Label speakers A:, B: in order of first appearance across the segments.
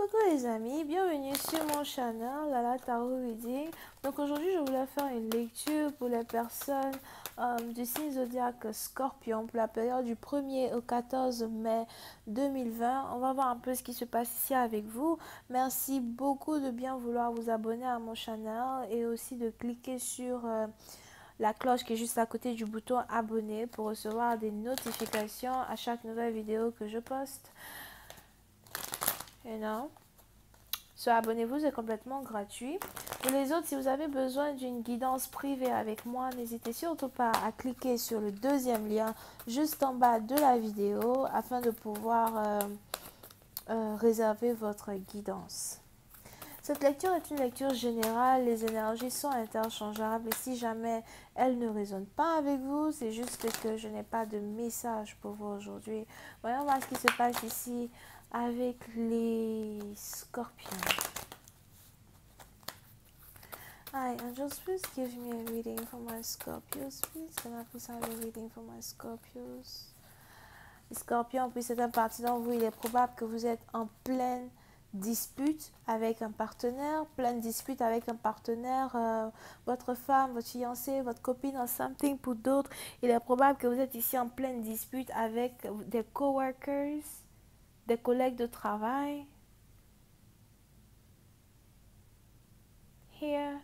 A: Coucou les amis, bienvenue sur mon channel Lala Tarot Reading. Donc aujourd'hui je voulais faire une lecture pour les personnes du signe zodiaque Scorpion pour la période du 1er au 14 mai 2020. On va voir un peu ce qui se passe ici avec vous. Merci beaucoup de bien vouloir vous abonner à mon channel et aussi de cliquer sur la cloche qui est juste à côté du bouton abonner pour recevoir des notifications à chaque nouvelle vidéo que je poste. Et non. Abonnez-vous, c'est complètement gratuit. Pour les autres, si vous avez besoin d'une guidance privée avec moi, n'hésitez surtout pas à cliquer sur le deuxième lien juste en bas de la vidéo afin de pouvoir réserver votre guidance. Cette lecture est une lecture générale, les énergies sont interchangeables et si jamais elles ne résonnent pas avec vous, c'est juste que je n'ai pas de message pour vous aujourd'hui. Voyons voir ce qui se passe ici avec les scorpions. Hi, angels, please give me a reading for my Scorpios, please. Can I please have a reading for my Scorpios? Les scorpions, puis c'est un parti dans vous, il est probable que vous êtes en pleine dispute avec un partenaire, votre femme, votre fiancé, votre copine, or something pour d'autres. Il est probable que vous êtes ici en pleine dispute avec des coworkers, des collègues de travail. Here.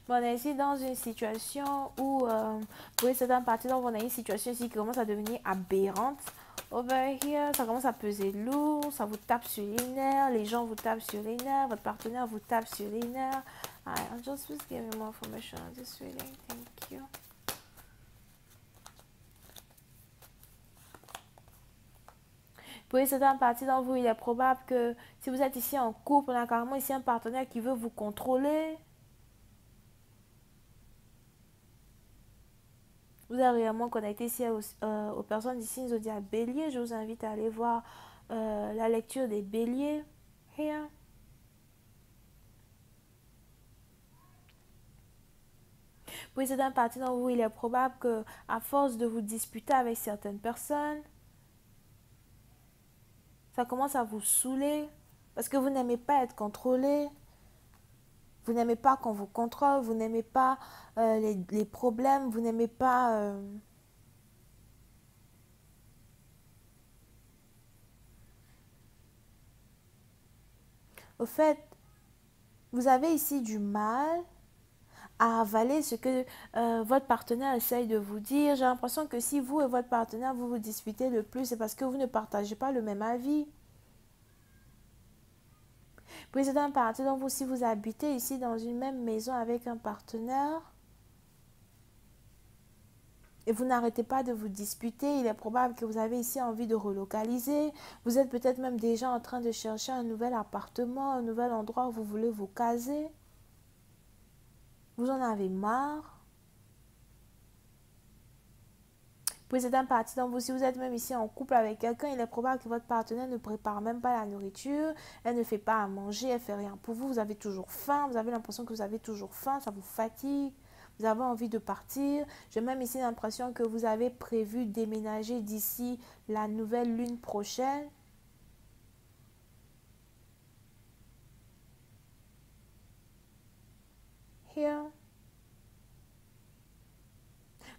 A: Bon, on est ici dans une situation où, pour certains parties, donc on a une situation ici qui commence à devenir aberrante. Over here, ça commence à peser lourd, ça vous tape sur les nerfs, les gens vous tapent sur les nerfs, votre partenaire vous tape sur les nerfs. I'm just please give me more information on this reading. Thank you. Pour certaines parties d'entre vous, il est probable que si vous êtes ici en couple, on a carrément ici un partenaire qui veut vous contrôler. Vous êtes réellement connecté ici aux personnes du signe zodiaque Bélier. Je vous invite à aller voir la lecture des Béliers. Here. Pour certaines parties d'entre vous, il est probable que à force de vous disputer avec certaines personnes, ça commence à vous saouler parce que vous n'aimez pas être contrôlé. Vous n'aimez pas qu'on vous contrôle, vous n'aimez pas les problèmes, vous n'aimez pas... Au fait, vous avez ici du mal à avaler ce que votre partenaire essaye de vous dire. J'ai l'impression que si vous et votre partenaire, vous vous disputez le plus, c'est parce que vous ne partagez pas le même avis. Puis c'est un parti, donc vous, si vous habitez ici dans une même maison avec un partenaire et vous n'arrêtez pas de vous disputer, il est probable que vous avez ici envie de relocaliser. Vous êtes peut-être même déjà en train de chercher un nouvel appartement, un nouvel endroit où vous voulez vous caser. Vous en avez marre. Puis c'est un parti dans vous, si vous êtes même ici en couple avec quelqu'un, il est probable que votre partenaire ne prépare même pas la nourriture, elle ne fait pas à manger, elle fait rien pour vous, vous avez toujours faim, vous avez l'impression que vous avez toujours faim, ça vous fatigue, vous avez envie de partir. J'ai même ici l'impression que vous avez prévu déménager d'ici la nouvelle lune prochaine. Here.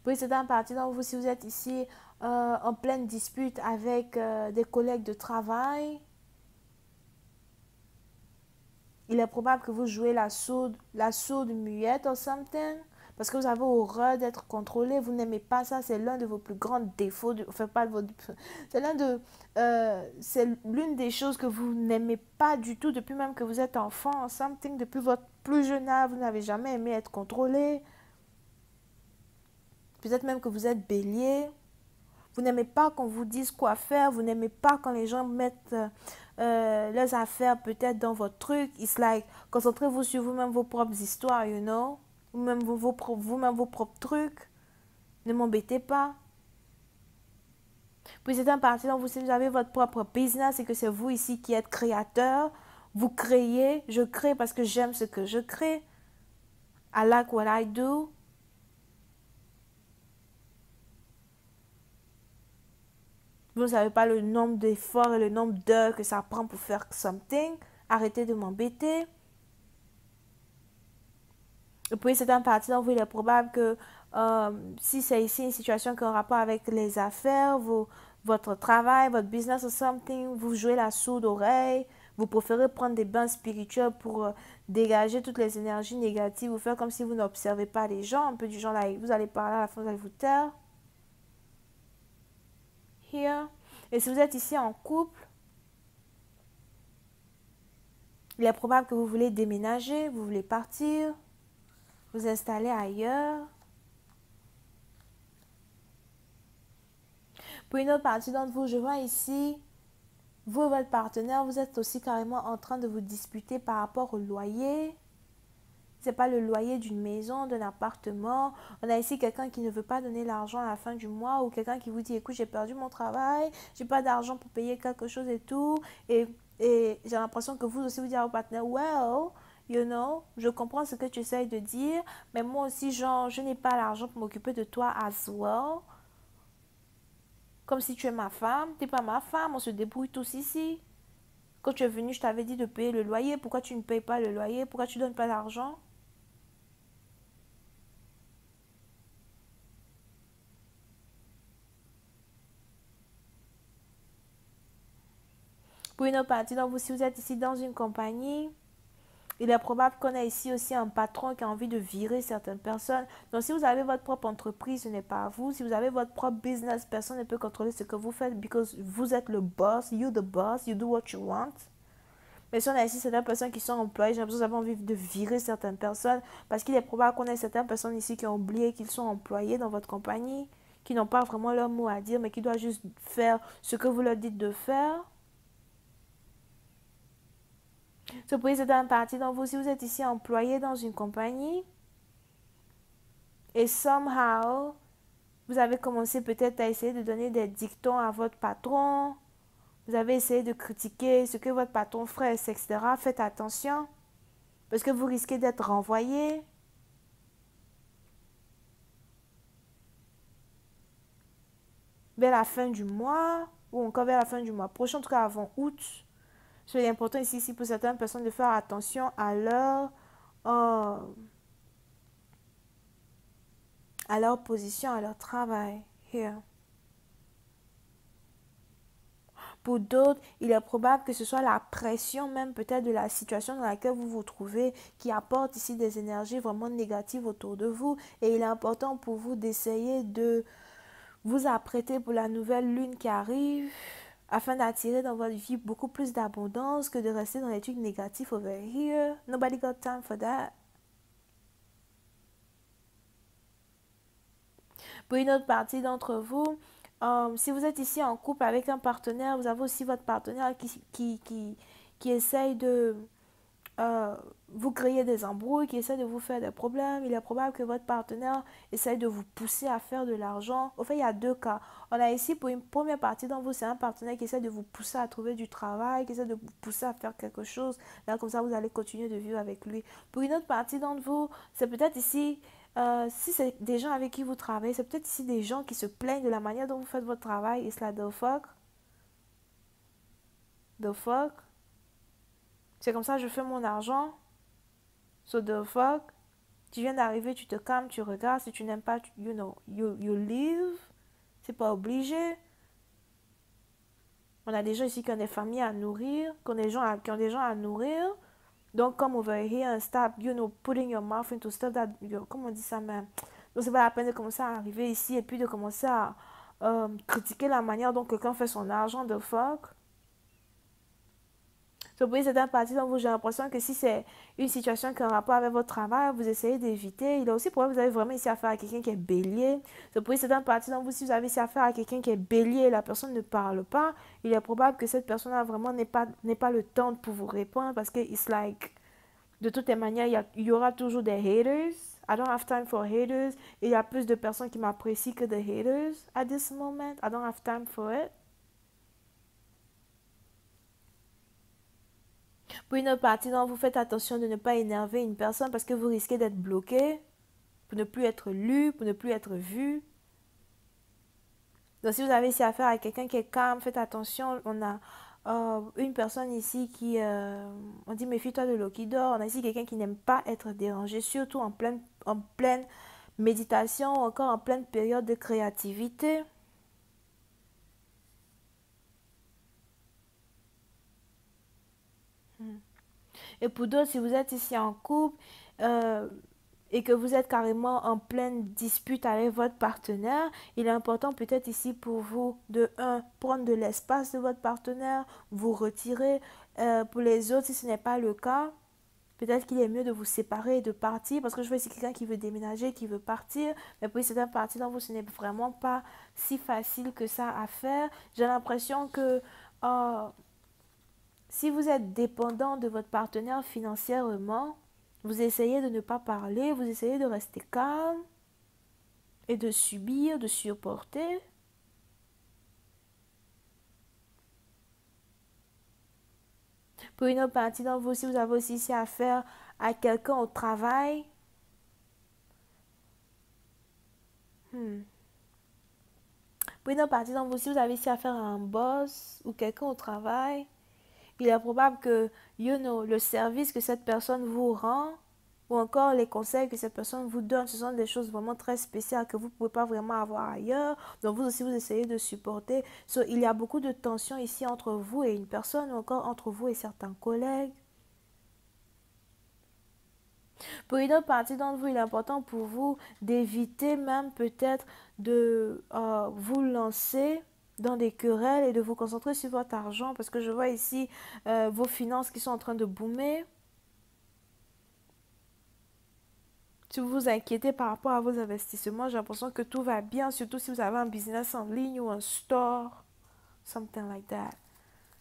A: Oui, c'est un parti dans vous, si vous êtes ici en pleine dispute avec des collègues de travail, il est probable que vous jouez la sourde muette ou something, parce que vous avez horreur d'être contrôlé, vous n'aimez pas ça, c'est l'un de vos plus grands défauts, enfin pas de vos, c'est l'une des choses que vous n'aimez pas du tout depuis même que vous êtes enfant, something, depuis votre plus jeune âge, vous n'avez jamais aimé être contrôlé. Peut-être même que vous êtes bélier. Vous n'aimez pas qu'on vous dise quoi faire. Vous n'aimez pas quand les gens mettent leurs affaires peut-être dans votre truc. It's like, concentrez-vous sur vous-même, vos propres histoires, you know. Vous-même vos propres trucs. Ne m'embêtez pas. Puis c'est un parti dont si vous avez votre propre business et que c'est vous ici qui êtes créateur. Vous créez. Je crée parce que j'aime ce que je crée. I like what I do. Vous ne savez pas le nombre d'efforts et le nombre d'heures que ça prend pour faire something. Arrêtez de m'embêter. Et puis, c'est un parti dont il est probable que si c'est ici une situation qui a un rapport avec les affaires, votre travail, votre business ou something, vous jouez la sourde oreille, vous préférez prendre des bains spirituels pour dégager toutes les énergies négatives, vous faire comme si vous n'observez pas les gens, un peu du genre là, vous allez parler à la fin, vous allez vous taire. Here. Et si vous êtes ici en couple, il est probable que vous voulez déménager, vous voulez partir, vous installer ailleurs. Pour une autre partie d'entre vous, je vois ici, vous et votre partenaire, vous êtes aussi carrément en train de vous disputer par rapport au loyer. Ce n'est pas le loyer d'une maison, d'un appartement. On a ici quelqu'un qui ne veut pas donner l'argent à la fin du mois ou quelqu'un qui vous dit, écoute, j'ai perdu mon travail, j'ai pas d'argent pour payer quelque chose et tout. Et j'ai l'impression que vous aussi vous dites à votre partenaire, well, you know, je comprends ce que tu essayes de dire, mais moi aussi, genre, je n'ai pas l'argent pour m'occuper de toi as well. Comme si tu es ma femme, tu n'es pas ma femme, on se débrouille tous ici. Quand tu es venu, je t'avais dit de payer le loyer. Pourquoi tu ne payes pas le loyer? Pourquoi tu ne donnes pas d'argent? Pour une autre partie, donc vous, si vous êtes ici dans une compagnie, il est probable qu'on ait ici aussi un patron qui a envie de virer certaines personnes. Donc, si vous avez votre propre entreprise, ce n'est pas à vous. Si vous avez votre propre business, personne ne peut contrôler ce que vous faites because vous êtes le boss, you the boss, you do what you want. Mais si on a ici certaines personnes qui sont employées, j'ai l'impression que vous avez envie de virer certaines personnes parce qu'il est probable qu'on ait certaines personnes ici qui ont oublié qu'ils sont employés dans votre compagnie, qui n'ont pas vraiment leur mot à dire, mais qui doivent juste faire ce que vous leur dites de faire. Ce pourrait être un parti dans vous si vous êtes ici employé dans une compagnie et somehow vous avez commencé peut-être à essayer de donner des dictons à votre patron. Vous avez essayé de critiquer ce que votre patron ferait, etc. Faites attention parce que vous risquez d'être renvoyé. Vers la fin du mois ou encore vers la fin du mois prochain, en tout cas avant août. C'est important ici pour certaines personnes de faire attention euh, à leur position, à leur travail. Here. Pour d'autres, il est probable que ce soit la pression même peut-être de la situation dans laquelle vous vous trouvez qui apporte ici des énergies vraiment négatives autour de vous. Et il est important pour vous d'essayer de vous apprêter pour la nouvelle lune qui arrive afin d'attirer dans votre vie beaucoup plus d'abondance que de rester dans les trucs négatifs over here. Nobody got time for that. Pour une autre partie d'entre vous, si vous êtes ici en couple avec un partenaire, vous avez aussi votre partenaire qui essaye de vous créer des embrouilles, qui essaie de vous faire des problèmes. Il est probable que votre partenaire essaye de vous pousser à faire de l'argent. Au fait, il y a deux cas. On a ici pour une première partie d'entre vous, c'est un partenaire qui essaie de vous pousser à trouver du travail, qui essaie de vous pousser à faire quelque chose. Là, comme ça, vous allez continuer de vivre avec lui. Pour une autre partie d'entre vous, c'est peut-être ici, si c'est des gens avec qui vous travaillez, c'est peut-être ici des gens qui se plaignent de la manière dont vous faites votre travail. Et cela, the fuck? The fuck? C'est comme ça que je fais mon argent. So the fuck? Tu viens d'arriver, tu te calmes, tu regardes. Si tu n'aimes pas, you know, you leave. C'est pas obligé. On a des gens ici qui ont des familles à nourrir, qui ont des gens à nourrir. Donc, comme over here, stop, you know, putting your mouth into stuff that, comment on dit ça même? Donc, c'est pas la peine de commencer à arriver ici et puis de commencer à critiquer la manière dont quelqu'un fait son argent, the fuck. So, pour certaines parties dont vous, j'ai l'impression que si c'est une situation qui a un rapport avec votre travail, vous essayez d'éviter. Il est aussi probable que vous avez vraiment ici affaire à quelqu'un qui est bélier. So, pour certaines parties dont vous, si vous avez ici affaire à quelqu'un qui est bélier et la personne ne parle pas, il est probable que cette personne-là vraiment n'ait pas le temps pour vous répondre parce que it's like, de toutes les manières, il y aura toujours des haters. I don't have time for haters. Et il y a plus de personnes qui m'apprécient que de haters at this moment. I don't have time for it. Pour une autre partie, donc, vous faites attention de ne pas énerver une personne parce que vous risquez d'être bloqué, pour ne plus être lu, pour ne plus être vu. Donc, si vous avez ici affaire à quelqu'un qui est calme, faites attention. On a une personne ici qui, on dit méfie-toi de l'eau qui dort. On a ici quelqu'un qui n'aime pas être dérangé, surtout en pleine méditation ou encore en pleine période de créativité. Et pour d'autres, si vous êtes ici en couple et que vous êtes carrément en pleine dispute avec votre partenaire, il est important peut-être ici pour vous de prendre de l'espace de votre partenaire, vous retirer. Pour les autres, si ce n'est pas le cas, peut-être qu'il est mieux de vous séparer et de partir, parce que je vois ici quelqu'un qui veut déménager, qui veut partir, mais pour certaines parties d'entre vous, ce n'est vraiment pas si facile que ça à faire. J'ai l'impression que si vous êtes dépendant de votre partenaire financièrement, vous essayez de ne pas parler, vous essayez de rester calme et de subir, de supporter. Pour une autre partie d'entre vous, si vous avez aussi ici affaire à quelqu'un au travail, pour une autre partie d'entre vous, si vous avez ici affaire à un boss ou quelqu'un au travail, il est probable que, le service que cette personne vous rend ou encore les conseils que cette personne vous donne, ce sont des choses vraiment très spéciales que vous ne pouvez pas vraiment avoir ailleurs. Donc vous aussi, vous essayez de supporter. Il y a beaucoup de tension ici entre vous et une personne ou encore entre vous et certains collègues. Pour une autre partie d'entre vous, il est important pour vous d'éviter même peut-être de vous lancer dans des querelles et de vous concentrer sur votre argent parce que je vois ici vos finances qui sont en train de boomer. Si vous vous inquiétez par rapport à vos investissements, j'ai l'impression que tout va bien, surtout si vous avez un business en ligne ou un store, something like that.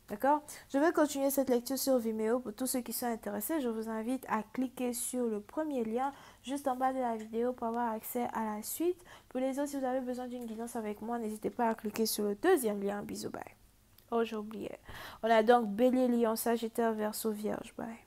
A: D'accord? Je vais continuer cette lecture sur Vimeo. Pour tous ceux qui sont intéressés, je vous invite à cliquer sur le premier lien juste en bas de la vidéo pour avoir accès à la suite. Pour les autres, si vous avez besoin d'une guidance avec moi, n'hésitez pas à cliquer sur le deuxième lien. Bisous, bye. Oh, j'ai oublié. On a donc Bélier, Lion, Sagittaire, Verseau, Vierge, bye.